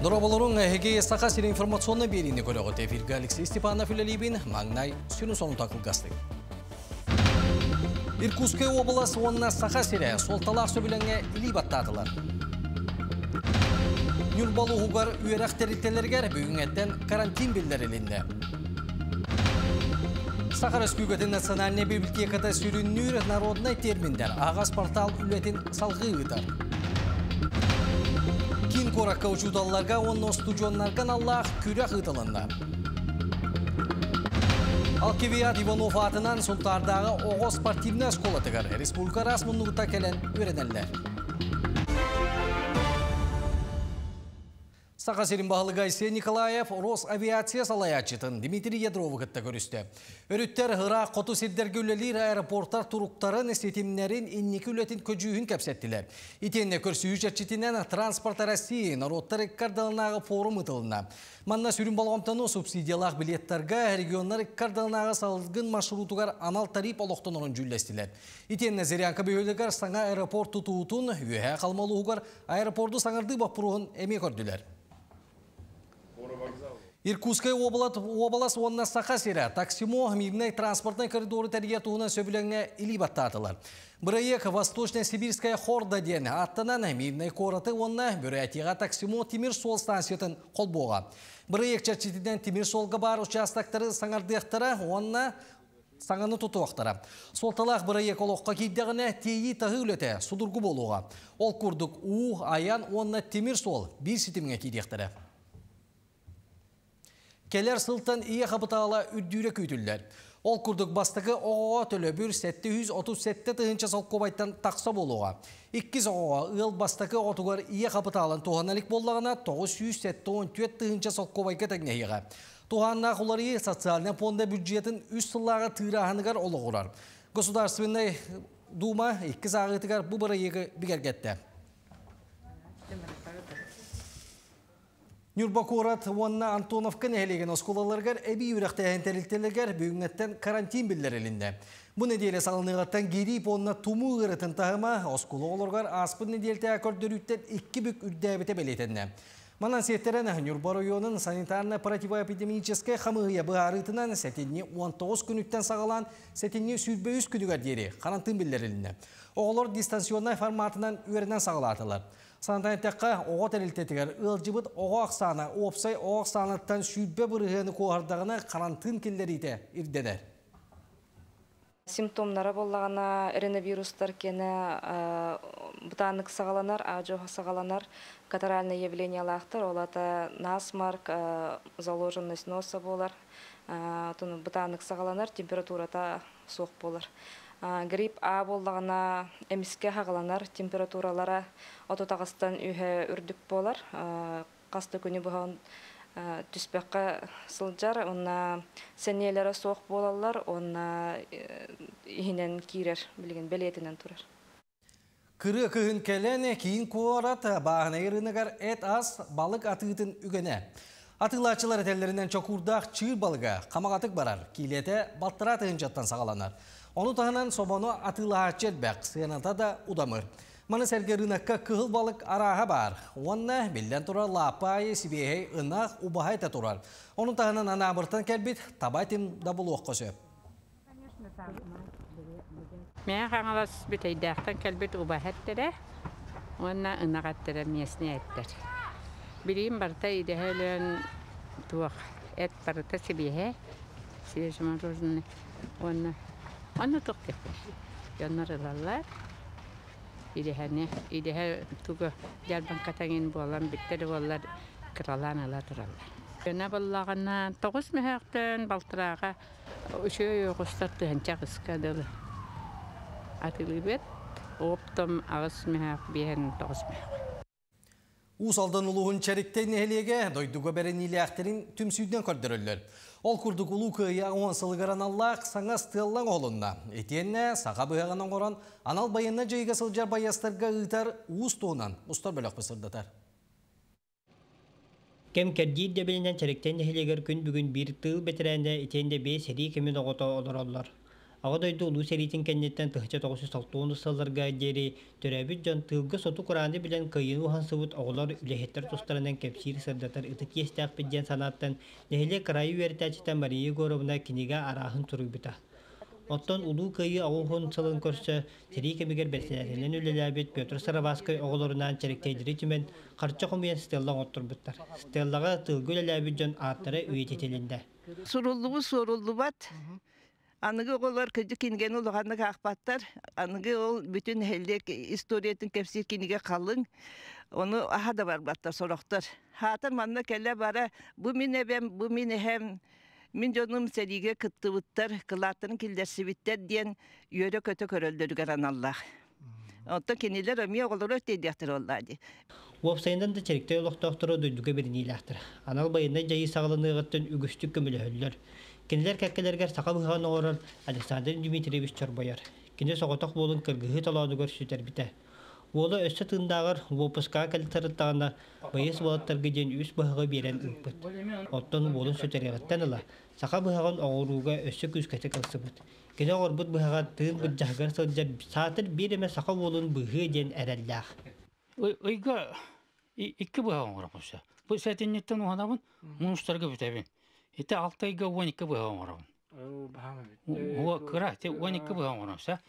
Дораболорун Хегея Сахасир информационно берини көрөгөт эфирге Алексей Степанов үлелибин маңнай сүнү сону такылгасты. Иркутская область онна Сахасире солталақ сөбіленге или баттатылар. Нюрбалу хугар үйерек территориялергер бүгүнгеттен карантин билдирилинде. Сахараскүйгөтен национальный библиотекада сүрүннүр народный терминдер ағас портал үлетін салғы ыдар. Кин коракка учудалларга онно студионнарган Аллах күрәк ыдылында. Алкевият Иванов атынан сұнтардағы оғыз спортивный школатығар республика расмунлығыта келен өреденлер. Сахасирин бағылы Гайсен Николаев Росавиация салаячытын Дмитрий Ядровы кітті көрісті. Өріттер ғыра қоту седдерге үлелер аэропорттар тұруқтарын сетімнерін иннекі үлетін көжүйін кәпсеттілер. Итенне көрсі үжетчетінен транспорта России народтар иккардалынағы форум ұтылына. Манна сүрін балғамтану субсидиялақ билеттерге регионлар иккардалынағы салғын маршрутугар анал тарип олықтын орын жүллестілер. Итенне зерянка бөйлігер саңа аэропорт тұтуытын үйе қалмалуғар аэропорты саңырды бақпыруғын әме көрділер. Иркутская область онна Сахасира таксимо мирный транспортный коридоры тарьятуна сөбіленге или баттатылар. Проект Восточно-Сибирская хорда ден аттанан мирный короты онна Бурятияға таксимо Тимир сол станциятын қолбоға. Проект чарчетиден Тимир солға бар участактары саңардықтары онна саңаны тұтуақтары. Солталақ проект олыққа кейдігіне тейі тағы үлеті судырғы болуға. Ол күрдік аян онна Тимир сол бір сетімге кейдіктері. Келер сылтан ие қабытала үрдүйре көйтілдер. Ол күрдік бастығы оғаға төлі бір 737 тұхынша солқобайттан тақса болуға. 2 оғаға ұл бастығы отығар ие қабыталын туғаналық болағына 974 тұхынша солқобайға тәгнеғіға. Туғанна құлары социалны фонда бюджетін үз сыллаға тырағынығар олығырар. Государственный дума 2 сағытығар бұл бірі егі бігергетті. Нюрбакурат онна Антоновка нәхелеген осколаларгар әбі үрәқтәйін тәрілтелергер бүгінгеттен карантин білдірілінде. Бұл неделе салынығаттан герип онна туму ғырытын тағыма осколы оларгар аспын неделте акордөрүттен 2 бүк үрдәбіте белетенне. Манан сеттерен Нюрба районын санитарно-противоэпидемическая қамығыя бұғарытынан сәтенне 19 күніттен сағалан сәтенне сүрбе 3 күнігер дері карантин білдірілінде. Оғылар дистанционный форматынан өрінен сағалатылар. Санитарнетаққа оға тәрілтетігер ұлжыбыт оға ақсаны, опсай оға ақсанаттан сүрбе бұрығыны қоғардағына карантин келдерейді ирдедер. Симптомлары болағына коронавирустар кені бұтанық сағаланар, ажоға сағаланар, катаральное явление лақтыр, олата насмарк, заложенность носа болар, бұтанық сағаланар, температурата соқ болар. Грипп А болағына әміске қағаланар, температуралары ототағыстан үйе үрдік болар, қасты күні бұған түспәққа сылжар, онна сәнелері соқ болалар, онна ихінен кейрер, білген бәлетінен тұрар. Кыры күйін кәләне кейін қуарат бағына ерінігер әт аз балық атығытын үгіне. Атылачылар әтелерінен чокурдақ чыр балыға қамағатық барар, кейлеті баттыра атығын жаттан сағаланар. Оны тағынан собаны атылачет бәк, сыяната да удамыр. Маны сәргерінаққа күхіл балық араға бар. Онна білден тұрар лапайы сибейхей ұнақ убағайта тұрар. Оны тағынан анабыртан кәлбет табайтым да бұл оққысы. Мен қаңалас бітейдіқтан кәлбет убағайттыры, онна ұнағаттыры месіне әттір. Білейін барта идеғелен туақ әт барта сибейхей, сибейшіма розыны, Onu tuktuk. Yanarılarlar. İdehe tuğu gelben katangin boğalan bitteri boğalar kıralan ala durarlar. Yöne boğalağına 9 mehekten baltırağa üşüye yoğustardı hençak ıskadılı. Atılı bet, optum ağız mehek bihen 9 mehek. Usaldan uluğun çərikten neheliğe doyduğa beren iliyakterin tüm süydен kördürürler. Ol kurduk ulu kıyıya oğan sılgaran Allah sana stıllan oğlunda. Etiyenne sağa bıyağынан oran anal bayanına cayıga sılcar bayastarga ıtar uğuz toğunan ustar bölük pısırdatar. Kem kerdiği de bilinen çərikten neheliğer gün bugün bir tığ betirende etiyende bir seri kemin oğuta olurlar. Ағадойды ұлу серейтін кәннеттен тұхча 960 сылларға дері төрәбіт жан тылғы соту құранды білен кайыну хансывыт оғылар үлехеттер тұстарынан кәпсир сырдатар үтік естәқ бідден санаттан нәхіле қарайы өртәчітен Мария Горовна кинега арахын тұры бұта. Оттон улуу кайы ауылғын сылын көрсі сері кемегер бәсінәсінен үлеләбет Петр Сарабаскай оғыларынан чәріктейдері түмен қарча құмиян стеллаң оттыр бұттар. Стеллаға тылғы үлеләбет жан аттары өйететелінде. Суруллу бат. Анығы олар күді кинген олғаны қақпаттар. Анығы ол бүтін әлдек историятын кәпсір кинеге қалың. Оны аға да бар баттар, сорақтар. Хатыр манна кәлі бара, бұ мен әбәм, бұ мен әхәм. Мен жоным сәриге күтті бұттар, қылаттырын келдерсі біттер ден үйері көті көрілдіргер аналлах. Онтан кенелер өме оғылыр өттейдіқтір олады. Уопсайынан да чәрікті олықтақтыры дойдуға бірінейләқтір. Анал байында жайы сағылынығыттың үгістік көмілі өлілер. Кенелер кәккелергер сақа бұған оғырар Александр Дмитриевич Чорбояр. Кене соғытақ болын кіргігі талауыгыр сүтер біті. Олы өсі тыңдағыр уопысқа кәлтіріттағына байыз болаттарға ден үс бұғыға берен үкпіт. Оттон болын сүтергеттен ұла. Сақа бұғаған оғыруға өсі күзкәті қылсы бұд. Кене орбұт бұғаға тыын бұд жағығар сылжар сатыр береме сақа болын бұғы ден әрәлләғ. Ойға екі бұғаған оғырапыса. Бұл сәтінеттен оғанабын, мұныстарға бүтәбін. Ите 6 айга 12 бұған орауын. О, кыра, те 12 бұған орауса.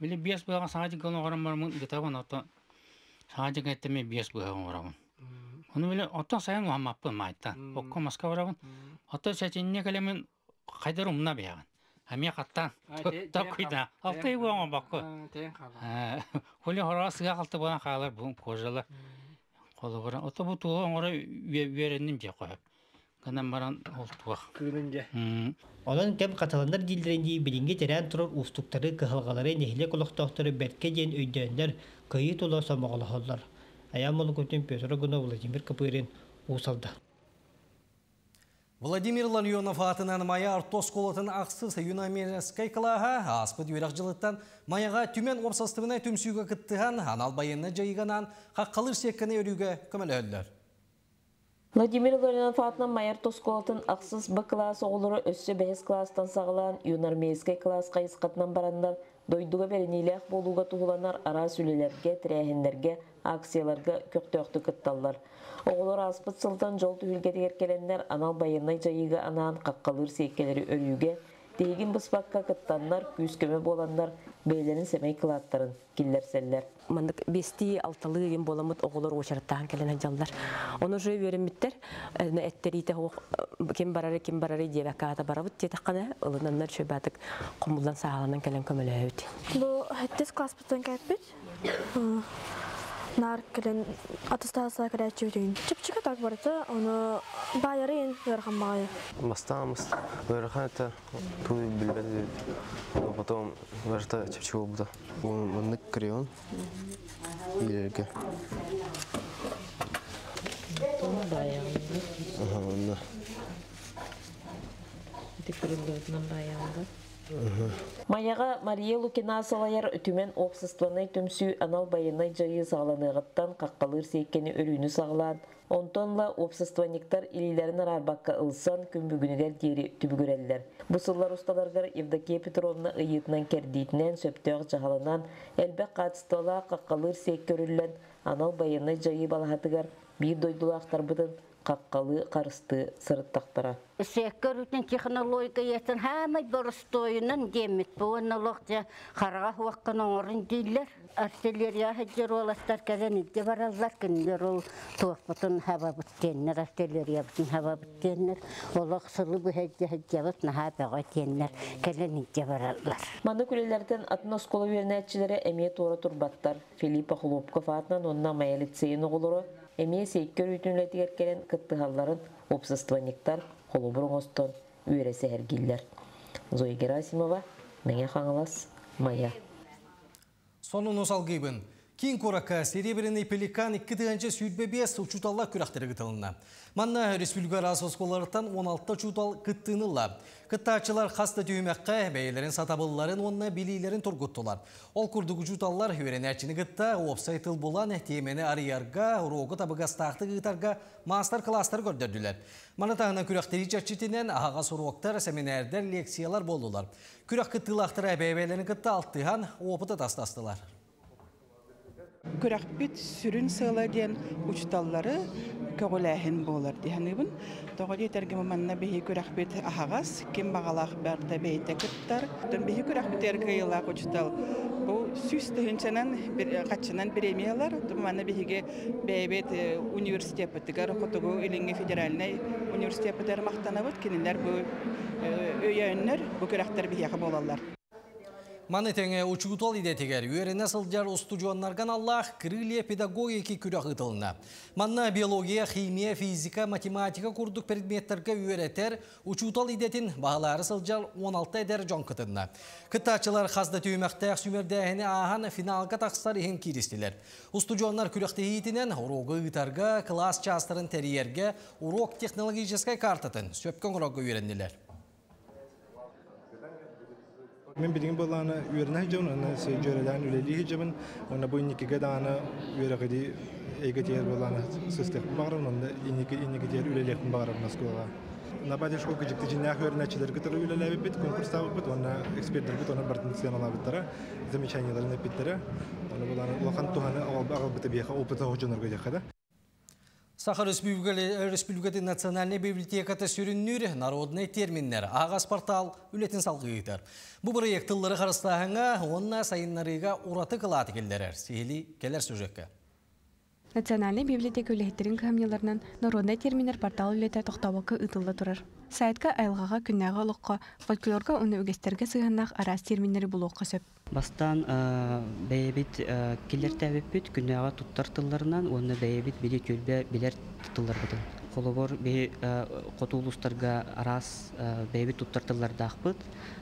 Білі 5 бұған сағадик ғалын орам бармын, гітабын оттан сағадик әттеме 5 бұған орауын. Оны білі оттан сайын оғамаппын майттан. Оққа Москва орауын. Оттан сәтінне кәлемін қайдар ұмына бияған. Әме қаттан, топ құйдан. 6 ай бұған баққы. Қолы қораға сыға қалты бұған қағалар бұғын қожалы. Қолы қоран. Отта бұл туған ора веренім же қойып. Канам баран олтуақ. Күлінде. Олон кәм қаталандар дилдеренде білінге терән тұрыр ұстықтары кығылғалары нехіле құлықтақтары бәртке ден өйдәндер күйі тұла самағылы қалдар. Аям олы көтен Петр Гуна Владимир Капырин ұсалды. Владимир Ларионов атынан мая артос колатын ақсыз юнамерскай қылаға аспыд үйрақ жылыттан маяға түмен опсастығына түмсүйгі күттіған анал байынны жайығанан қаққалыр секкіне өріге көмілі өлдер. Владимир Ларионов атынан майар тосколатын ақсыз Б класс оғылыры өссі бәйіз класстан сағылан юнармейскай класс қайысқатынан барандар дойдуға беренейләқ болуға туғыланар ара сүлелерге, тірәхендерге, акцияларға көқтөқті күтталар. Оғылыр аспыт сылтан жол түхілге тегеркелендер анал байынай жайыға анаған қаққалыр сейкелері өрюге, дейгін бұспаққа күттанлар, күйіскөме боландар, бейлерін семей қылаттарын келдерселлер. Мандык бести алталы ген боламыт оғылыр очараттаған келен жалдар. Оны жөй беремиттер, әттерите кем барары дебәкката барабыт тетаққана ылынаннар шөбәтік құмылдан сағаланан келен көмілі өте. Бұл әттес класс бұттан кәтпет. Нар келен атыстағысыға кәрәтші өтейін. Чіп-чікі так барыты, оны байары ең өрхан бағайы. Бастамыз өрхан это туй білбәді. Потом варта чіп-чікі болды. Мұндық кіреон. Елерге. Оны баяғында. Онда. Декорелдерінен баяғында. Маяға Мария Лукина салайар үтімен опсыстыланай түмсі анал байынай жайы сағаланығыттан қаққалыр сейкені өріні сағалан. Онтонла опсыстываниктар илилерін арбаққа ылсан күмбігінігер дері түбігірелдер. Бұсылар ұсталарғар Евдокия Петровна ұйытынан кердейтінен сөптеғ жағаланан әлбәқ қатыстыла қаққалыр сейк көрілен анал байынай жайы балағатығар бір дойдулақтар бұдын қаққалы қарысты сырыттақтара. Секкөрүтен технология ятын хамай боростойынан демет буынлыкта қараға уаққан оңырын дейлер. Артиллерия хаджер оластар кәзенелде баралар кіндер ол туақпытын хаба бүттеннер, артиллерия бүтін хаба бүттеннер. Олық сылы бұ хаджабыт наға бәға теннер кәзенелде баралар. Маны күлелерден атын оскола вернәтчілері әме тура турбаттар. Филиппа Хлопков атынан онна мая лицейін оғылыры әме сейккөр үтінлетігер келен кыттығаларын опсыстываниктар Холоброн остон үйресі әргелдер. Зоя Герасимова, мәне қаңылас, мая. Сонун осал гейбін. Кин Корака серебряный пеликан 2 сүйдбебес учуталла күрақтері кытылына. Манна республика расосколарыттан 16 чутал кыттынылла. Кыттачылар қасты түймәққа бәйлерін сатабылларын онына билейлерін тұргыттылар. Ол күрдік учуталлар үйренәчіні кытта опсайтыл болан әтемені арыярға, уроғы табығастақты кытарға мастер-кластар көрдірділер. Манатағына күрақтері жачетінен ағаға сұруақтар, семинәрдер, лекциялар болдылар. Күрақ кыттылақтыра бәйлерін кытта алттыған опыты тастастылар. Күрәкбит сүрін сыла ден учталлары көғіләхін болар дегенібін. Тоғыды етергімі манна бейі күрәкбит ағағас, кем бағалақ бәрді бейті күттар. Бейі күрәкбит әргейілақ учтал. Бұл сүстігіншінен қатшынан премиялар. Манна бейіге бейбет университеттігер, құтығу үліңі федеральный университеттер мақтанабыд. Кенілер бұл өйәнлер бұл күрәктер бейіға болалар. Манетеңе учутал идетегер, үйеріне сылджар устудионнарган Аллах крылья педагогики күрәк ытылына. Манна биология, химия, физика, математика күрдік предметтерге үйеретер, учутал идетін бағалары сылджар 16 әдер жон кытынна. Кыттачылар қазда түймәқтәк сүмердәхіне ахан финалға тақсар ехен киристілер. Устудионнар күрәкті хейтінен урогы ұйтарға, класс частырын тәриерге, урок технологическай картатын сөпкен урогы үйеренділер. Мен bildiğim balana üyerine hicamın, ona seyircilerden üleliği hicamın, ona bu inikige dağına üyerekidi eygetiyer balana sistem bağırın, onda inikitiyer üleliğin bağırın Moskova. Nabadı şok gecikti cinayet öğreniciler gıtırı üleliği bit, konkurs tabi bit, ona ekspertler bit, ona bartınsiyan ala bittara, zamечанияlarını bittara, ona balana ulakan tuhanı ağal biti biyeğe, opıta hocanlar gıcakada. Саха Республикаты национальной библиотекаты сүріннүр народный терминнер ағас портал үлетін салғығытыр. Бұл проекттылары қарыстағыңа онына сайынларыға ураты қылаты келдерер. Сейлі келер сюжетке. Национальный библиотека үлеттерін көмелерінен народный терминер портал үлеті тоқтауықы ұтылы тұрыр. Сайтқа айлғаға күннәға олыққа, фольклорға оны өгестерге сығанақ арас терминері бұл оқы сөп. Бастан бәйебет келер тәбеппет күннәға тұттар тылларынан, оны бәйебет біле көлбе білер тұттылар бұдың. Қолығыр қотулыстарға арас бәйебет тұттар тылларды ақпыт.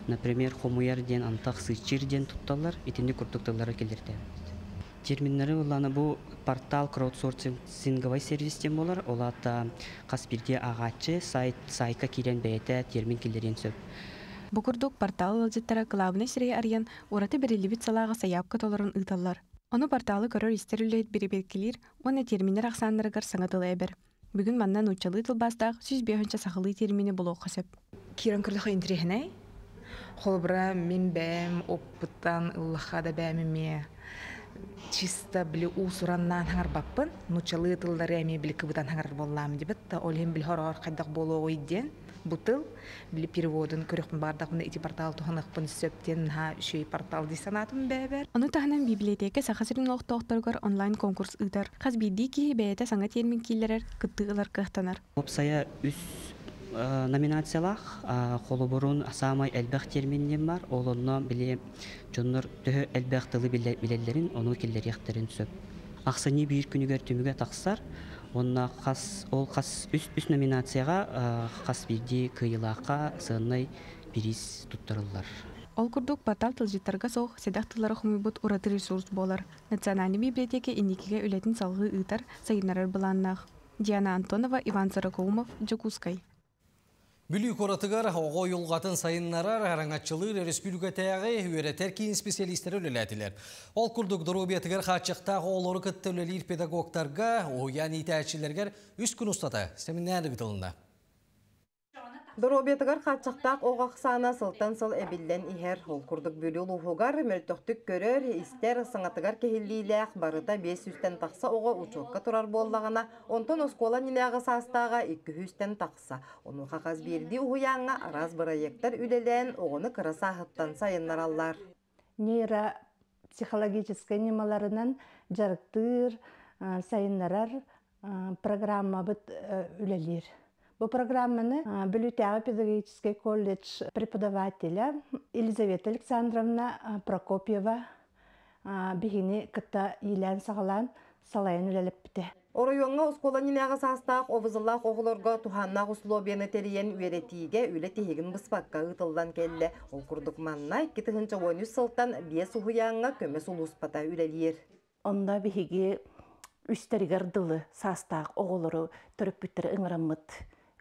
Например, хомуяр ден, антақ сычыр ден тұтталар, етінде күрттіктілері келер тәбеппет. Терминнері оланы бұл портал краудсорсинговай сервистен болар. Олата қаспирде ағачы сайқа келен бәйеті термин келерен сөп. Бұқырдық портал ылжеттері главный сірей ариян ораты бірелібіт салаға саяп католарын ұйталар. Оны порталы көрір істер үлейт біребелкелер, оны терминер ақсанларығар саңатылы әбір. Бүгін маннан ұчалы тылбастақ 105 сақылы термини бұл оқысып. Киран күрліқі интерехіне, қолыбыра мен бәм опыттан ұллыққа да бәміме чисто білі ұсыраннан хаңар баппын, нұчалы тылдары әме білі кібідан хаңар болам дебіт, олем білі хорор қайдақ болу ойден, бұтыл, білі переводын көріқпін бардақпын эти портал тұғынықпын сөптен үшей портал дейсанатым бәбәр. Оны тағынан библиотека сақасырын оқтоқтарғар онлайн конкурс ұйтар. Қаз бейді ки бәйеті саңа термин кейлерер күттіғылар қықтанар. Опсая үс номинациялах холоборун самай элбэх терминнен бар, олонно биле жоннор төһө элбэх тылы билелерин ону киллерихтерин сөп. Аксани бир күнүгөр түмүгө таксар, онна қас үс номинацияга қас бирди кыйылакка сыннай бирис туттарылар. Ол курдук портал тылжыттарга соқ седах тылары хумибут ураты ресурс болар. Национальный библиотека иникиге үлетін салғы ыйтар сайынарар быланнах. Диана Антонова, Иван Сорокоумов, Джокускай. Бүлі көратығар оғы юлғатын сайыннарар араңатчылыр республика тәғі үйретер кейін специалистері өлеләтілер. Ол күрдік дұрубетігер қатшықтағы олары күттілелер педагогтарға, ойан итәтшілергер үс күн ұстата семинәрі күтілінді. Дұрубетігер қатшықтақ оғақсана сылтан сыл әбілден ихер. Ол күрдік бүлі ұлғығар мөлтіқтік көрер, істер сыңатығар кехіллейләқ барыта 500-тен тақса оға ұчуққа тұрар боллағына, онтон оскола нинағы састаға 200-тен тақса. Оны қағаз берді ұғыяңа араз проекттар үлелен оғыны қыраса ғыттан сайынлар аллар. Нейропсихологическай немаларынан жарықтыр, сайынларар программа бұд үлелер. Бұл программаны Білютяға педагогический колледж преподавателя Елизавета Александровна Прокопьева бігіне кітті елен сағалан салайын үлеліп біте. Оройонға ұскола нинеға састақ овызылақ оғылырға туханнақ условияны терейен үйретиге үлі тегін бұспаққа ұтылдан келі. Ол күрдік маннай 2-13 сылтан 5 ұғыяңға көмес ұлыспата үлелер. Онда биһиги үстеригер дылы састаак оголору төрөппүттер ыңыраммыт.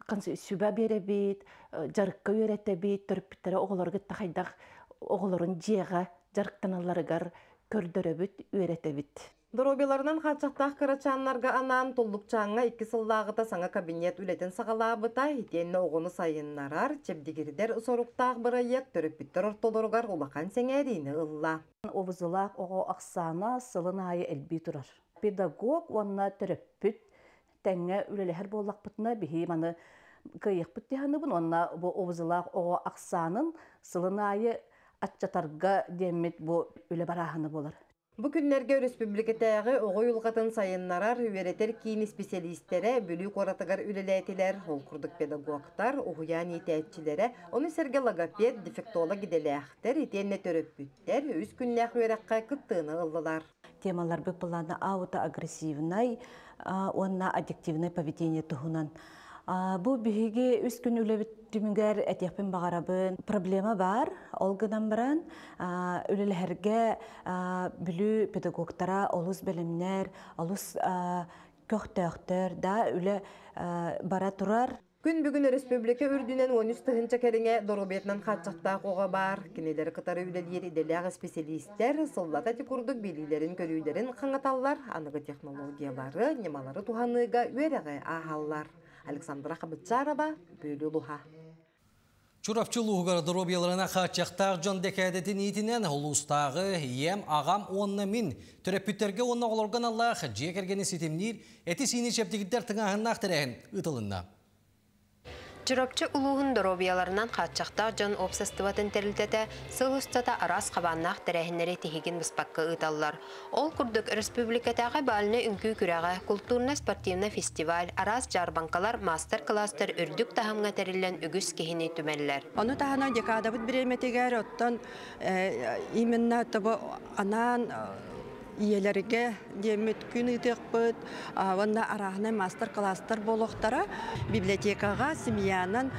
Сүбә беребит, жарыкка үйрәтебит, төрөппүттер оголор гыттахайдах оголорун жиэга жарыктаналарыгар көрдөрөбүт, үйрәтебит. Доробеларынан хачақтақ кырачанларга анан толлукчаңа 2 сыллағыта саңа кабинет үлетін сағалабыта, хитенне оғыны сайыннарар, чепдегердер соруқтақ бұрайек, төрөппүттер ортолоргар улақан сеңәріні ылла. Обызылақ оғы ақсана сылын айы әлбей тұрар. Педагог онна төрөппүт, тәңе үлелер болақпытына бейі маны кайықпыт дегенібін, онна обызылақ оғы ақсанын сылын айы атчатарға демет бұл үле барағыны болар. Бу күннерге республикатағы оғой улғатын сайыннарар үйеретер кейіні специалисттері, бүлі қоратығар үлеләйтілер, олқұрдық педагогтар, оғуян етәтчілері, оны серге логопед, дефектолог иделәқтер, етенне төрөппүттер, үз күннәқ үйераққа күттіғыны ылдылар. Темалар бұл планы аутоагрессивный, онна аддиктивный поведение тұғынан. Бұл бігі үз күн үлебіт түмігер әтекпен бағарабын проблема бар, олғыдан баран үлелерге бүлі педагогтара олыс бәлімнер, олыс көқтөқтер да үлі бара тұрар. Күн бүгін республика үрдінен 13 тұхынча кәріңе доробетнан қатшақтақ оға бар. Кенелері қытары үлелер иделяғы специалисттер сыллата текурдық белилерін көрүйлерін қаңаталлар, анығы технологиялары, немалары туғаныға өреғі ағаллар. Александра Хабытчарова, Бөлі Луха. Чурапчылуғар доробияларына қатшақтақ жон декадетін етінен ұлыстағы ем ағам онна min төреппүттерге онна олорған Аллах жекергені сетемнер әті сені шептігіддер тыңағыннақ тірәйін ұтылынна. Чурапчы улуғын доробияларынан қатшақтақ жон обсастыватын тәрілтеті сыл ұстата арас қабаннақ тәрәхінері тегеген бұспаққа ұталылар. Ол күрдік республикатағы балыны үнкі күрәға культурно-спортивны фестиваль, арас жарбанкалар, мастер-кластер үрдік тағымға тәрілен үгіс кехіне түмәлілер. Оны тағына декадабыт біреметегер оттан именно табы анан иелерге демет күн итекпыт, онда арағына мастер-кластер болуқтара библиотекаға семьянан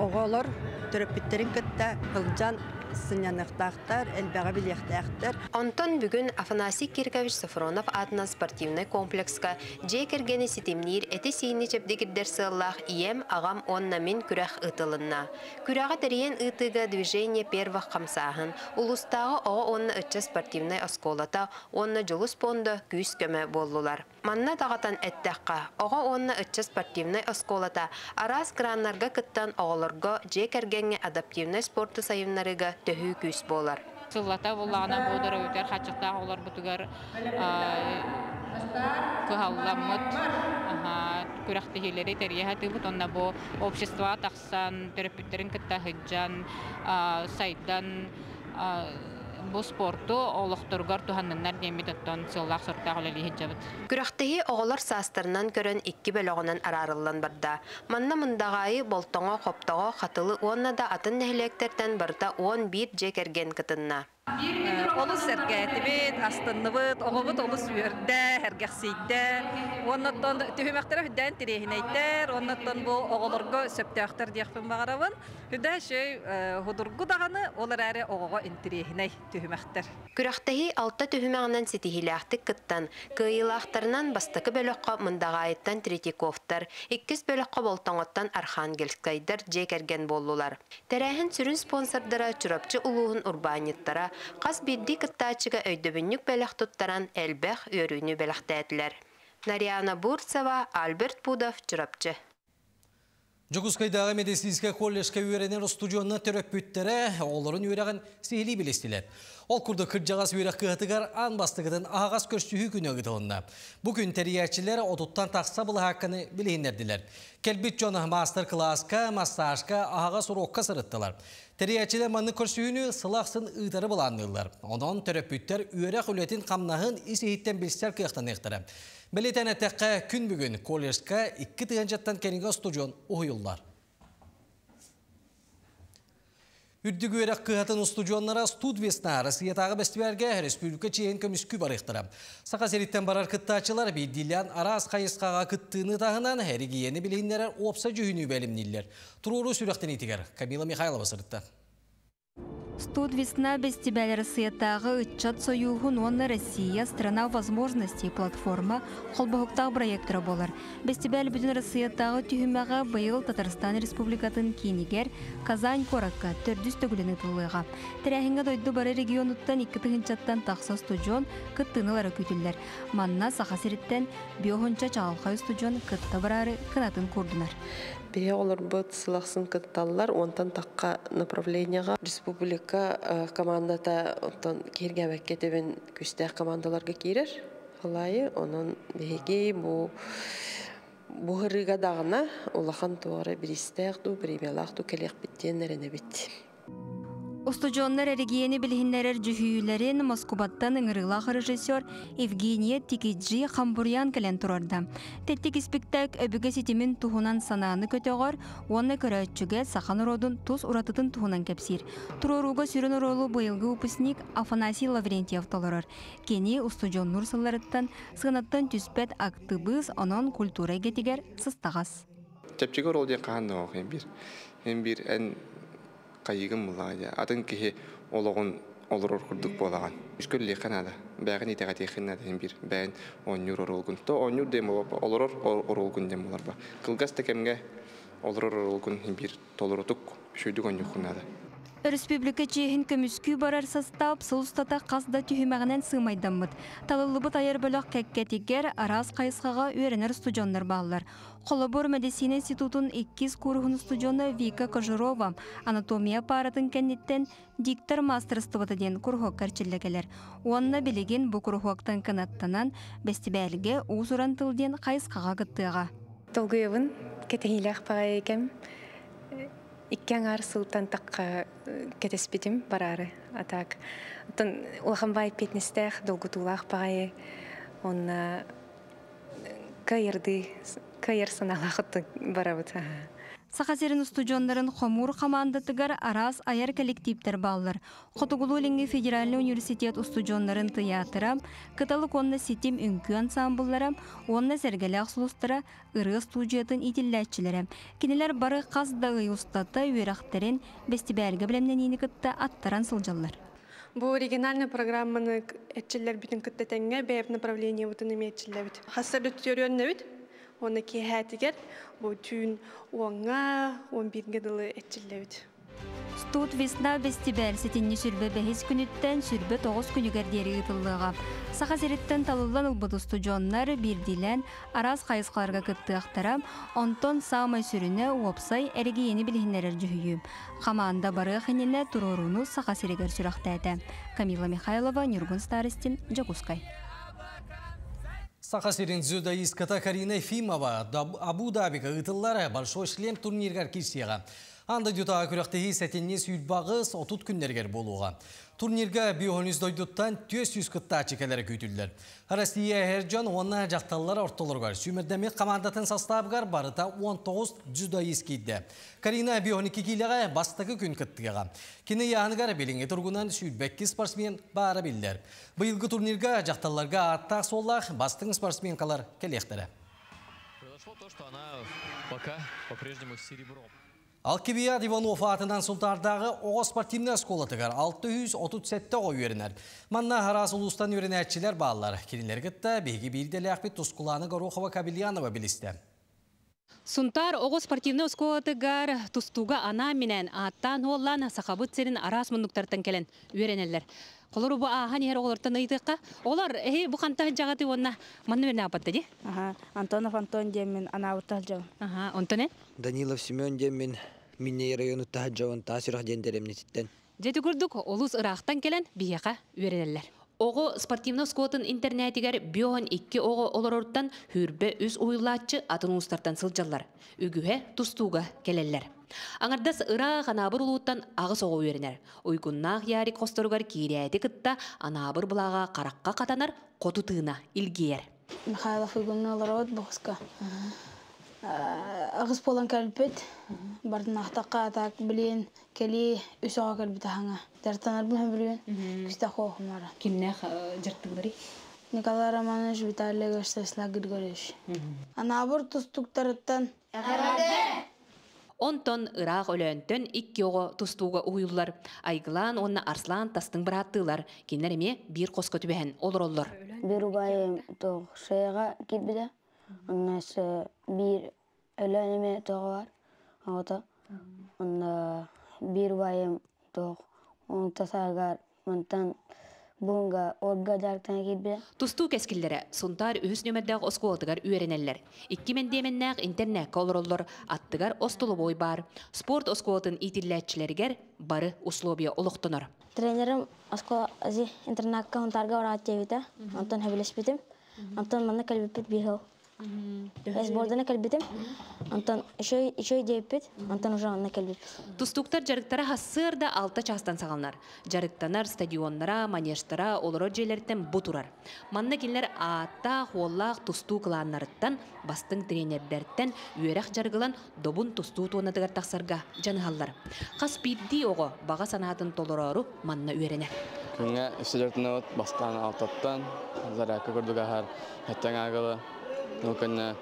оғалар төрөппүттерин кытта кылжан сынянықтақтар, әлбәға білектақтар. Антон бүгін Афанасий Киркович Сафронов атынан спортивный комплексқа жекергені сетемнер әті сейіні чепдегірдер сыллақ ием ағам онна мен күрәқ ұтылынна. Күрәға тәрейен ұтыға движение первых қамсағын, ұлыстағы оға онна ұтчы спортивный осколата, онна жылыс понды күйіс көмі болулар. Манна тағатан әттәққа, оға онна ұтчы спортивный осколата, арас краннарға кыттан оғаларға жекергені адаптивный спорты сайынларыға төхі күйіс болар. Сыллата болағына болдыр өтер, қатшықтағы олар бұтығар күхалламыт, күрәқтігелері тәрияға түйбіт, онна бұл общества тақсан, төрөппүттерін кітта хыджан, сайдан, бұл спорту олықтырғар туғаннаннар демет оттан сыллақ сұрттағы өлелі хеджабыт. Күрәқтігі оғылар састырынан көрін 2 бөліғынан арарылан барда. Манна мұндағайы болтоңа қоптоға қатылы онна да атын нәхілектерден барда 11 жекерген кытынна. Олыс әргәтібет, астынныбыт, оғыбыт олыс үйерді, әргәқсейді. Оннаттан түйімәқтері хүддән тірейінәйттер, оннаттан бұл оғылырғы сөптіяқтар дейқпін бағарабын. Хүддә шөй худырғы дағаны олар әрі оғыға інтірейінәй түйімәқтер. Күрәқтігі 6 түйімәғынан сетихиләқтік кыттан, кыйылақтарынан бастықы бөліққа мұндағайыттан Третьяковтар, 2 бөліққа болтоңаттан Архангельскайдар жекерген болулар. Тәрәхін сүрін спонсордара Чурапчы улуғын урбаниттара қас бидді кыттачыға өйдөбіннік бәліқ тұттаран әлбәқ өріні бәліқтәділер. Нарияна Бурцева, Альберт Пудов, Чурапчы. Жогускайдағы медицинская колледжка үйеренер студионна төрөппүттері оларын үйереген сейлі білестілер. Ол күрді кырджағас үйерек қығытығар ан бастығыдың ағас көрсүйі күні ғытылында. Бүгін тәриячілер отуттан тақса бұл хаққаны білейіндерділер. Келбет жоны мастер-класска, массажка, ағас урокка сырыттылар. Тәриячілер манны көрсүйіні сылақсын ұйтары бұландылар. Онан төрөппүттер үйерек үлетін қамнағын исейттен білістер қияқтан еқтірі. Білетен әтәққа күн бүгін колледжка 2 тығанжаттан кәніңгі студион ұйылдар. Үрдігі өрек қығатын студионлара студвесна Россиятағы бәстібәрге республика чейін көміскү бар еқтірі. Сақа сериттен барар кыттачылар бейділен арас қайысқаға кыттыны тағынан әрігиені білейіндерер опса жүхіні бәлімнелер. Тұруру сүректен етігер. Камила Михайлова сырытты. Студ «Весна» фестиваль Россиятағы «Итчат союғын онна Россия. Страна возможностей» платформа қолбағықтағы проекттері болар. Фестиваль бүтін Россиятағы түйімеға байыл Татарстан Республикатын кейінігер Казань Коракка 400 төгіліні тұлыға. Тәрәхінгі дойды бары регионуттан 2-тығынчаттан тақса студион күттіңілері күтілдер. Манна сақасыреттен биохонча чағалқай студион күтті барары кынатын көрдінар. Бе олар бұд сылақсын күтталар, онтан таққа направленияға республика командата онтан керге бәккетебен күстәк командаларға керер. Алайы, онын беге бұ ғырыға дағына олақан туғары бір істәқту, бір емелақту кәлек біттен әріне бітті. Устудионнар эригиени билихиннерер жүхүйүлерин Москубаттан ыңырылах режиссер Евгения Тикиджи Хамбурьян келен турарда. Теттик спектак өбүге ситимин тухунан санааны көтөгөр, онны көрөтчүге сахан уродун туз уратытын тухунан кепсир. Туроруга сүрін уролу быйылгы выпускник Афанасий Лаврентьев толорор. Кени устудион нурсыларыттан сыгынаттан түспет актыбыз онон культура гетигер сыстагас. Чепчигор ол ден каанды бир эн кайыгым булага. Атын кихи ологон олорор курдук болаган. Үскөлле канада. Бәгин итега техинна ден бир бән 10 юро олгун. То 10 юр дем боло олорор оролгун дем боларба. Кылгас текемге олорор оролгун бир толоротук шүйдүгөн юкунада. Республика чейхин көмүскү барар состав сылустата казда түйүмәгенен сыймайданмыт. Талылыбыт айыр бөлөк кеккетигер арас кайысқаға үйренер студионнар баллар. Холобор медицина институтун 2 курухун студионы Вика Кожурова анатомия паратын кенниттен диктор мастерствоты ден курухок карчиллегелер. Уанна билеген бу курухоктан канаттанан бестибәлге уусуран тылден кайысқаға гыттыга. Толгуевын кетегилек пага экем. Иккен арсылтан таққа кетеспетім барары атак. Тон улаханбай петнестех долгутулах пагай он кайыр саналахты барабыт. Сахасерин студионнарын хомур командатыгар арас аяр коллективтер баллар. Хотугулулинги федеральный университет студионнарын театрам, кыталык онна сетим үнкү ансамбльларам, онна сергелек сулустара ыры студиятын итилләтчилерем. Кинелер бары каздагы устата үйрәхтерен бестибәргә белемнән ини кытта аттаран сылжаллар. Бу оригинальный программаны этчиллер бүтүн кытта теңге бәйп направление бутын эметчиллер бит. Хасыр өтөрөннө бит. Оны кехәтигер бу түн уаңа 11 гыдылы этчиллер бит. Студ «Весна» фестиваль сетинни сүрбе бәхис күніттен сүрбе 9 күнігер дері ұтылыға. Сақасереттен талылан ұлбыды студионнар бірдилен арас қайысқаларға күтті ақтарам, онтон саумай сүріне уопсай әріге ені білгінлерер жүхүйі. Қамаанда бары қынене тұруруну сақасерегер сүрақтайды. Камила Михайлова, Нюргун Старостин, Джакускай. Сахасерин дзюдоистката Карина Ефимова Абу-Дабига ытыллары Большой шлем турниргар кирсияға. Анда дютаға күріқтегі сәтенне сүйілбағыз 30 күннергер болуға. Турнирға биохоныз дойдуттан 400 күтта чекелері көйтілдер. Россия әржан онна жақталылар ортолырғар. Сүймірдемек командатын составғар барыта 19 дзюдоист кейді. Карина биохоники кейліға бастығы күн күттіға. Кені яғынғар беліңе тұрғынан сүйілбәккі спортсмен бары білдер. Бұйылғы турнирға жақталыларға аттақ соллақ бастың спортсменкалар келектері. Алкибият Иванов атынан сұлтардағы оғы спортивна сколатығар 637 оғы үйерінер. Манна харас ұлыстан үйренәтчілер балылар. Керінлер күтті бейгі бірделі ақпет тұскуланы Горохова Кабельянова білісті. Сунтар оғы спортивна сколатығар тұстуға ана менен аттан олан сақабыт серін арас мұндықтартан келен үйренелер. Қолыру бұл аған ер оғылыртан ұйдыққа. Олар бұл қантағы жағаты онына манны беріне апатты де? Антонов Антон демен ана ұттал жау. Онтоне? Данилов Семен демен минней районы тағы жауын тасырақ дендеремне сеттен. Жеті күрдік олыс ұрақтан келен бияқа үйренелер. Оғы спортивна скотын интернетігер биоған 2 оғы олар орттан хүрбе үз уйлатчы атын ұстартан сылжалар. Үгіге тұстуға келелер. Аңардас ыра анабыр улуттан ағыс оғы үйренер. Ойгуннақ ярик қостыруғар кейрәді кытта анабыр бұлаға қараққа қатанар қоту тыына илгейер. Михайлов ойгунна олар бұғысқа. Ағыс болан кәліпет, бардың ақтаққа атақ білейін, кәлей үс оға кәліпет ағаңа. Дәртанар бұл білейін, күсті қоғымары. Кімнәқ жырттыңдары? Николай Романович, Виталий Гостасла Григорьевич. Анабыр тұстықтарыттан. Онтон ыраақ өлөntön икки оғы тустууга уйуллар. Айгылан онна Арслан тастың біраттылар. Кенлереме бир қосқа түбәһен олороллар. Bir bayım toğ şeyga gibide. Ondan bir ölöneme toğ var. Ota. Onda bir bayım toğ. On tasagar mantan bunga orga jartan gibi. Тустуу кескиллere сунтар үһүс нөмердәг оскуотыгар үеренеллер. 2000 интернет колороллор аттыгар остолу бой бар. Спорт оскуотын итилләтчилергер бары условия олуқтонор. Тренерим оскуа ази интернетка онтарга оратчевита. Антон хабилеспитим. Антон манна калбипит бихал. Эсбордана калбитим. Антон еще дейпит. Антон уже манна калбип. Тустуктар жарыктара хассырда 6 частан сагалнар. Жарыктанар стадионнара, манежтара, олоро жерлерден бутурар. Манна кинлер аатта хуоллах тустуу кылааннарыттан бастың тренердерден үерах жаргылан добун тустуу туонатыгар таксарга жаныгаллар. Кас бидди ого бага санаатын толорору манна үеренер. Күнгө үстөжөртүнө баскан алтаттан заракка көрдүгахар хаттан агылы. Нуканна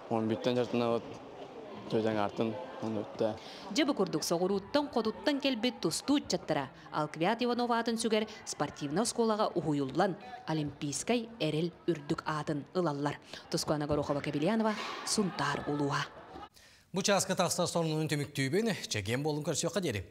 11-тен жартына төжәң артын онутта. Жабы курдук соғыруттан қодуттан келбет тусту чаттара. Алквиат Иванова атын сүгер спортивна сколага уйуллан олимпийскай эрел үрдүк атын ылаллар. Тускуана Горохова Кабельянова, Сунтар улуа. Бұ часқы тақстар сонының түміктүйбен чеген болын көрсеуқа дері.